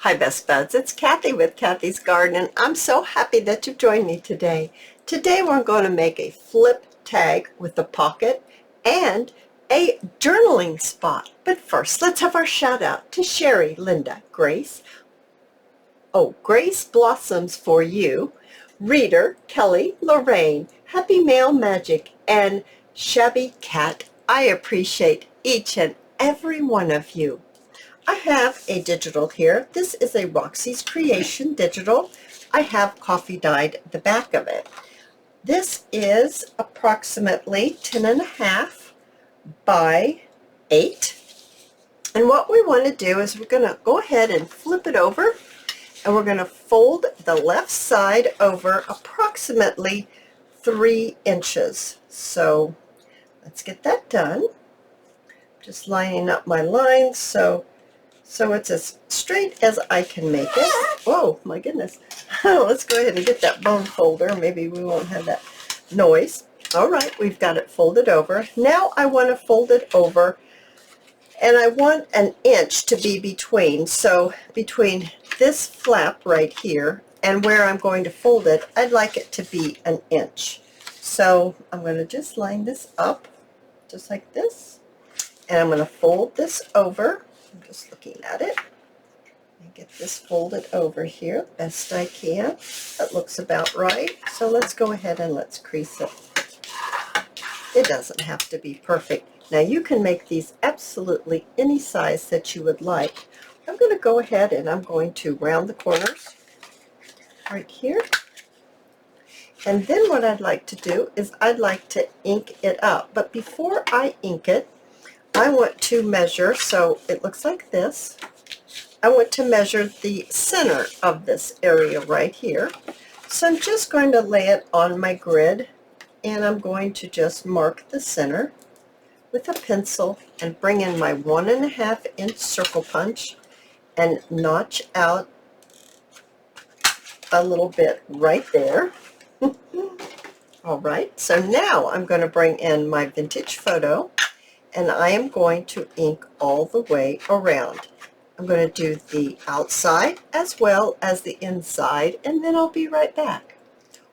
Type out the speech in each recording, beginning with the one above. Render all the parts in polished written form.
Hi Best Buds, it's Cathy with Cathy's Garden, and I'm so happy that you've joined me today. Today we're going to make a flip tag with a pocket and a journaling spot. But first, let's have our shout out to Sherry, Linda, Grace. Oh, Grace Blossoms for You, Reader, Kelly, Lorraine, Happy Mail Magic, and Shabby Cat. I appreciate each and every one of you. I have a digital here. This is a Roxy's Creation digital. I have coffee dyed the back of it. This is approximately 10.5 by 8. And what we want to do is we're going to go ahead and flip it over, and we're going to fold the left side over approximately 3 inches. So let's get that done. Just lining up my lines so it's as straight as I can make it. Oh my goodness. Let's go ahead and get that bone folder. Maybe we won't have that noise. All right, we've got it folded over. Now I want to fold it over, and I want an inch to be between. So between this flap right here and where I'm going to fold it, I'd like it to be an inch. So I'm going to just line this up just like this, and I'm going to fold this over. I'm just looking at it and get this folded over here best I can. That looks about right. So let's go ahead and let's crease it. It doesn't have to be perfect. Now you can make these absolutely any size that you would like. I'm going to go ahead and I'm going to round the corners right here. And then what I'd like to do is I'd like to ink it up. But before I ink it, I want to measure, so it looks like this. I want to measure the center of this area right here. So I'm just going to lay it on my grid, and I'm going to just mark the center with a pencil and bring in my 1.5 inch circle punch and notch out a little bit right there. All right, so now I'm going to bring in my vintage photo, and I am going to ink all the way around. I'm going to do the outside as well as the inside, and then I'll be right back.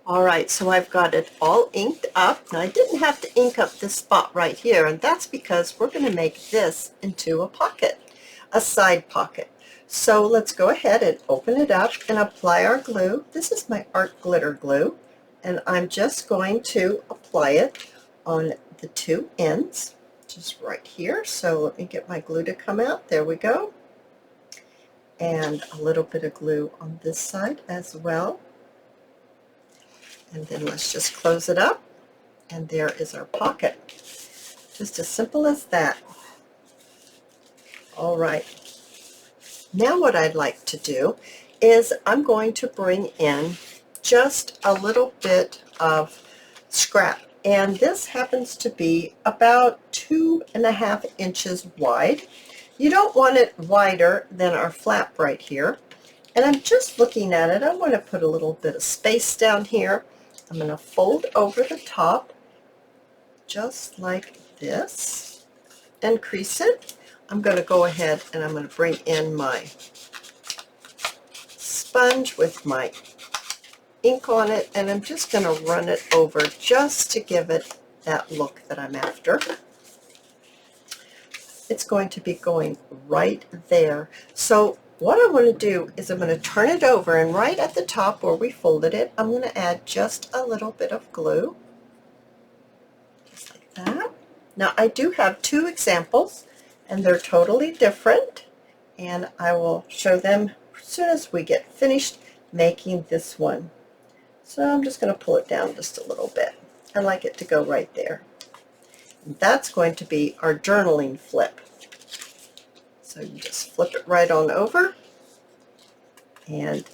All right, so I've got it all inked up. Now I didn't have to ink up this spot right here, and that's because we're going to make this into a pocket, a side pocket. So let's go ahead and open it up and apply our glue. This is my art glitter glue, and I'm just going to apply it on the 2 ends. Just right here. So let me get my glue to come out. There we go. And a little bit of glue on this side as well. And then let's just close it up. And there is our pocket. Just as simple as that. All right. Now what I'd like to do is I'm going to bring in just a little bit of scrap. And this happens to be about 2.5 inches wide. You don't want it wider than our flap right here. And I'm just looking at it. I want to put a little bit of space down here. I'm going to fold over the top just like this and crease it. I'm going to go ahead and I'm going to bring in my sponge with my ink on it, and I'm just going to run it over just to give it that look that I'm after. It's going to be going right there. So what I want to do is I'm going to turn it over, and right at the top where we folded it, I'm going to add just a little bit of glue, just like that. Now I do have 2 examples, and they're totally different, and I will show them as soon as we get finished making this one. So I'm just going to pull it down just a little bit. I like it to go right there. And that's going to be our journaling flip. So you just flip it right on over, and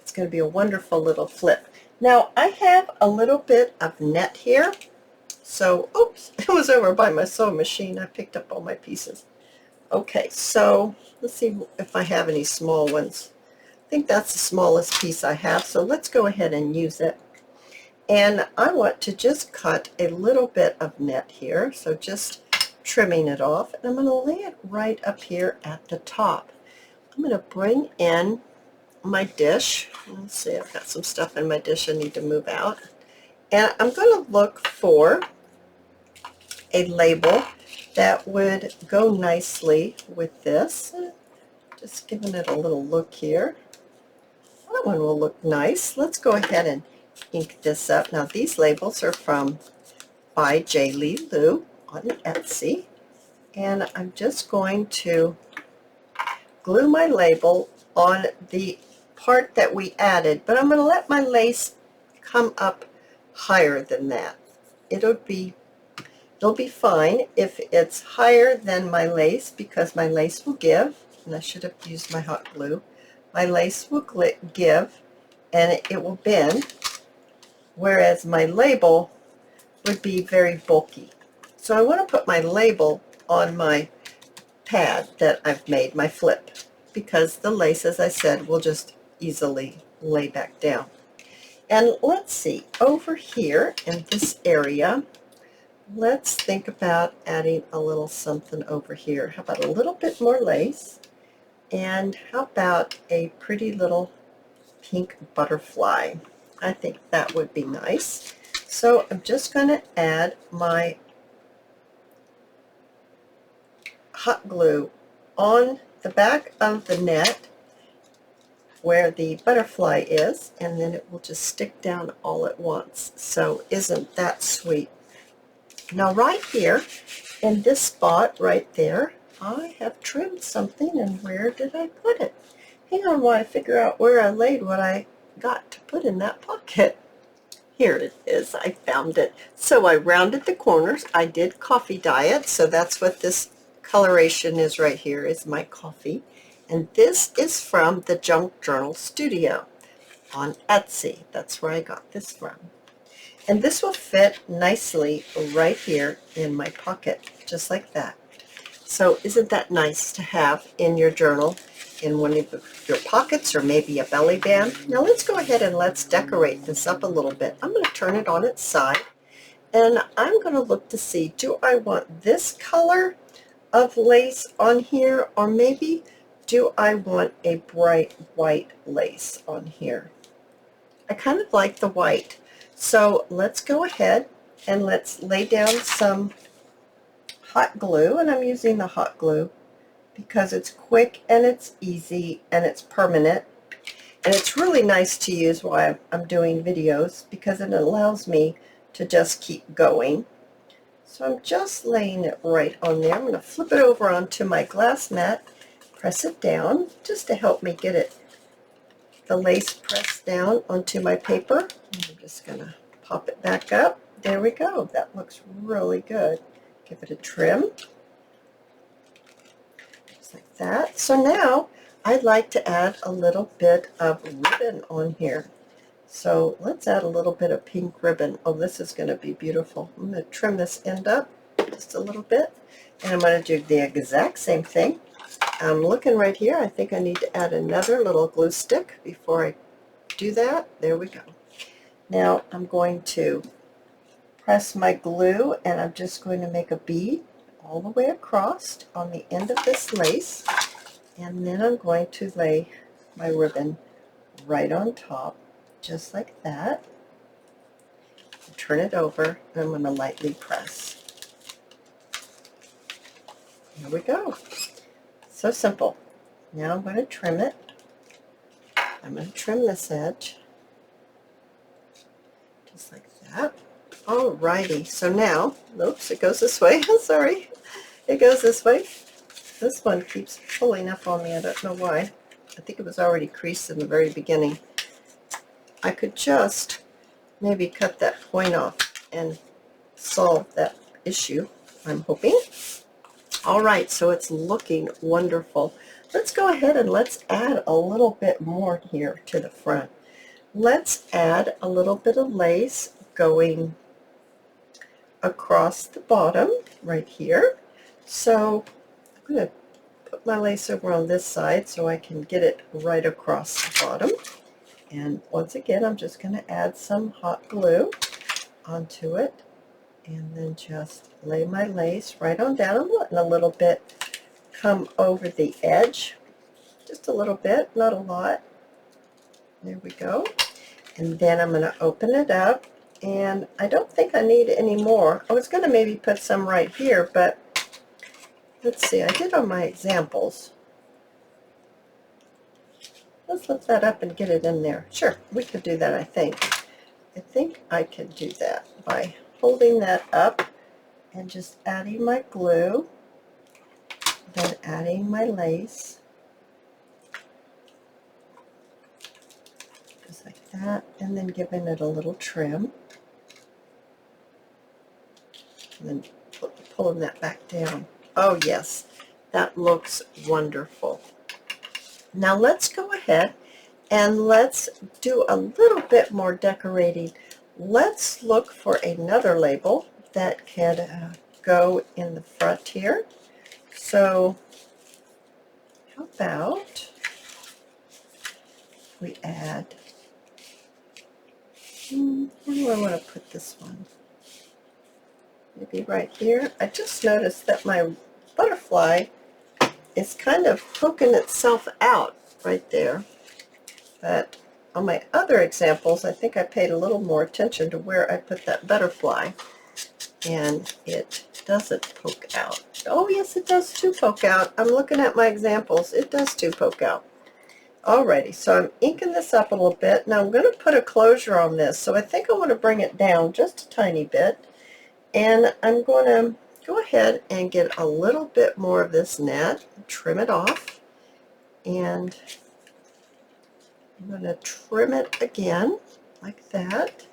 it's going to be a wonderful little flip. Now I have a little bit of net here. So, oops, it was over by my sewing machine. I picked up all my pieces. Okay, so let's see if I have any small ones. I think that's the smallest piece I have, so let's go ahead and use it. And I want to just cut a little bit of net here, so just trimming it off, and I'm going to lay it right up here at the top. I'm going to bring in my dish. Let's see, I've got some stuff in my dish I need to move out. And I'm going to look for a label that would go nicely with this. Just giving it a little look here. That one will look nice. Let's go ahead and ink this up. Now these labels are from by JLeeloo on Etsy. And I'm just going to glue my label on the part that we added, but I'm going to let my lace come up higher than that. It'll be fine if it's higher than my lace, because my lace will give, and I should have used my hot glue. My lace will give and it will bend, whereas my label would be very bulky. So I want to put my label on my pad that I've made, my flip, because the lace, as I said, will just easily lay back down. And let's see, over here in this area, let's think about adding a little something over here. How about a little bit more lace? And how about a pretty little pink butterfly? I think that would be nice. So I'm just going to add my hot glue on the back of the net where the butterfly is, and then it will just stick down all at once. So isn't that sweet? Now right here in this spot right there, I have trimmed something, and where did I put it? Hang on while I figure out where I laid what I got to put in that pocket. Here it is. I found it. So I rounded the corners. I did coffee dye it, so that's what this coloration is right here, is my coffee. And this is from the Junk Journal Studio on Etsy. That's where I got this from. And this will fit nicely right here in my pocket, just like that. So isn't that nice to have in your journal, in one of your pockets, or maybe a belly band? Now let's go ahead and let's decorate this up a little bit. I'm going to turn it on its side, and I'm going to look to see, do I want this color of lace on here, or maybe do I want a bright white lace on here? I kind of like the white. So let's go ahead and let's lay down some hot glue, and I'm using the hot glue because it's quick and it's easy and it's permanent, and it's really nice to use while I'm doing videos because it allows me to just keep going. So I'm just laying it right on there. I'm going to flip it over onto my glass mat, press it down just to help me get the lace pressed down onto my paper. And I'm just going to pop it back up. There we go. That looks really good. Give it a trim, just like that. So now I'd like to add a little bit of ribbon on here. So let's add a little bit of pink ribbon. Oh, this is going to be beautiful. I'm going to trim this end up just a little bit, and I'm going to do the exact same thing. I'm looking right here. I think I need to add another little glue stick before I do that. There we go. Now I'm going to press my glue, and I'm just going to make a bead all the way across on the end of this lace, and then I'm going to lay my ribbon right on top, just like that. Turn it over, and I'm going to lightly press. There we go. So simple. Now I'm going to trim it. I'm going to trim this edge, just like that. Alrighty, so now, oops, it goes this way. Sorry, it goes this way. This one keeps pulling up on me. I don't know why. I think it was already creased in the very beginning. I could just maybe cut that point off and solve that issue, I'm hoping. All right, so it's looking wonderful. Let's go ahead and let's add a little bit more here to the front. Let's add a little bit of lace going across the bottom right here. So I'm going to put my lace over on this side so I can get it right across the bottom. And once again, I'm just going to add some hot glue onto it, and then just lay my lace right on down. I'm letting a little bit come over the edge just a little bit, not a lot. There we go. And then I'm going to open it up, and I don't think I need any more. I was going to maybe put some right here, but let's see, I did on my examples. Let's lift that up and get it in there. Sure, we could do that, I think. I think I can do that by holding that up and just adding my glue, then adding my lace, just like that, and then giving it a little trim, and then pulling that back down. Oh yes, that looks wonderful. Now let's go ahead and let's do a little bit more decorating. Let's look for another label that can go in the front here. So how about we add, where do I want to put this one? Maybe right here. I just noticed that my butterfly is kind of poking itself out right there. But on my other examples, I think I paid a little more attention to where I put that butterfly, and it doesn't poke out. Oh yes, it does too poke out. I'm looking at my examples. It does too poke out. Alrighty, so I'm inking this up a little bit. Now I'm going to put a closure on this, so I think I want to bring it down just a tiny bit, and I'm going to go ahead and get a little bit more of this net, trim it off, and I'm going to trim it again like that,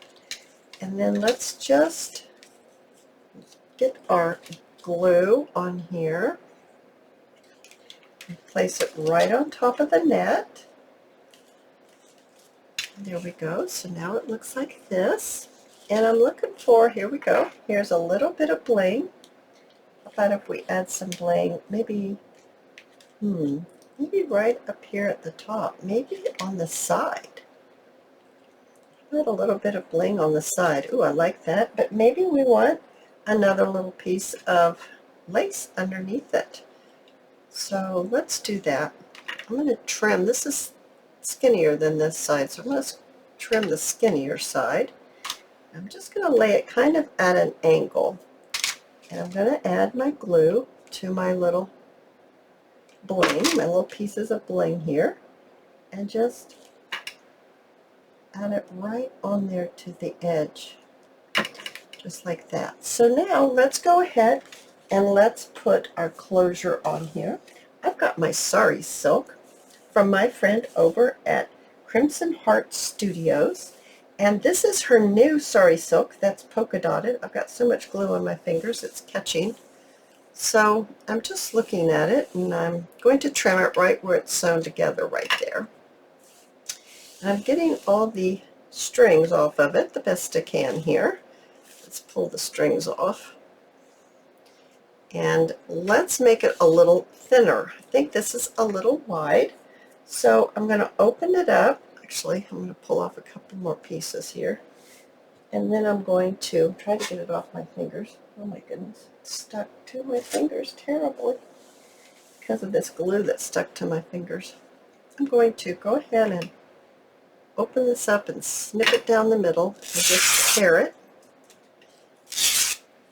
and then let's just get our glue on here and place it right on top of the net. There we go. So now it looks like this, and I'm looking for, here we go, here's a little bit of bling. How about if we add some bling, maybe right up here at the top, maybe on the side. Put a little bit of bling on the side. Ooh, I like that, but maybe we want another little piece of lace underneath it. So let's do that. I'm going to trim, this is skinnier than this side, so I'm going to trim the skinnier side. I'm just going to lay it kind of at an angle, and I'm going to add my glue to my little bling, my little pieces of bling here, and just add it right on there to the edge, just like that. So now let's go ahead and let's put our closure on here. I've got my Sari silk from my friend over at Crimson Heart Studios, and this is her new Sari silk that's polka dotted. I've got so much glue on my fingers it's catching. So I'm just looking at it, and I'm going to trim it right where it's sewn together right there. And I'm getting all the strings off of it the best I can here. Let's pull the strings off. And let's make it a little thinner. I think this is a little wide. So I'm going to open it up. Actually, I'm going to pull off a couple more pieces here. And then I'm going to try to get it off my fingers. Oh my goodness, it's stuck to my fingers terribly because of this glue that's stuck to my fingers. I'm going to go ahead and open this up and snip it down the middle and just tear it.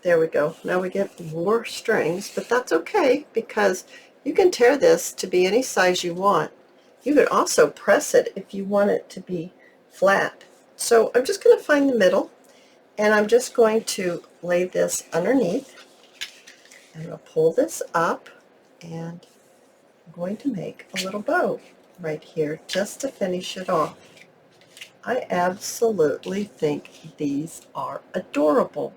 There we go. Now we get more strings, but that's okay because you can tear this to be any size you want. You could also press it if you want it to be flat. So I'm just going to find the middle, and I'm just going to lay this underneath. I'm going to pull this up, and I'm going to make a little bow right here just to finish it off. I absolutely think these are adorable.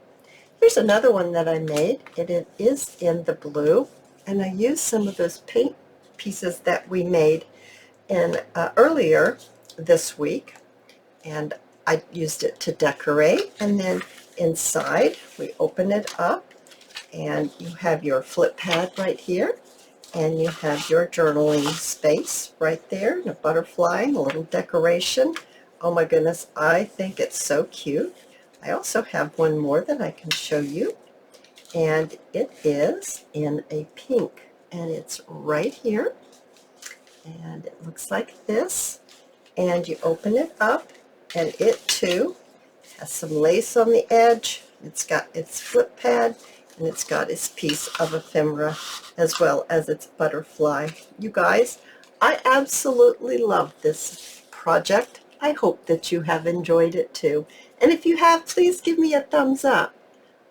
Here's another one that I made. It is in the blue, and I used some of those paint pieces that we made in earlier this week, and I used it to decorate. And then inside we open it up, and you have your flip pad right here, and you have your journaling space right there, and a butterfly and a little decoration. Oh my goodness, I think it's so cute. I also have one more that I can show you, and it is in a pink, and it's right here. And it looks like this. And you open it up, and it too has some lace on the edge. It's got its flip pad, and it's got its piece of ephemera as well as its butterfly. You guys, I absolutely love this project. I hope that you have enjoyed it too. And if you have, please give me a thumbs up.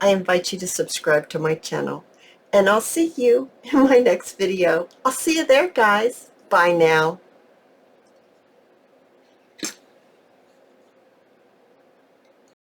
I invite you to subscribe to my channel. And I'll see you in my next video. I'll see you there, guys. Bye now.